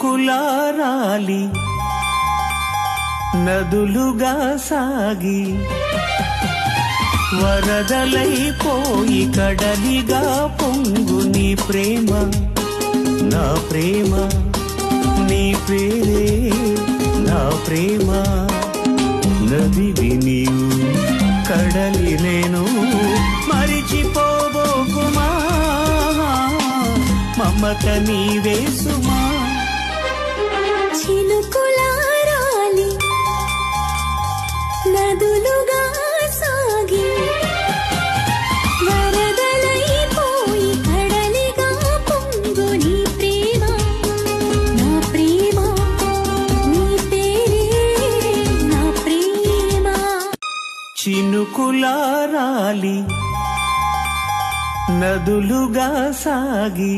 చినుకులారాలి నదులుగా సాగి వరదలైపోయి కడలిగా పొంగు నీ ప్రేమ నా ప్రేమ నీ పేరే నా ప్రేమ నదివి నీవు కడలి నేను మరిచిపోబోకుమా మమత నీవే సుమా చినుకులారాలి నదులుగా సాగి వరదలైపోయి కడలిగా పొంగు నీ ప్రేమ నా ప్రేమ నీ పేరే నా ప్రేమ చినుకులారాలి నదులుగా సాగి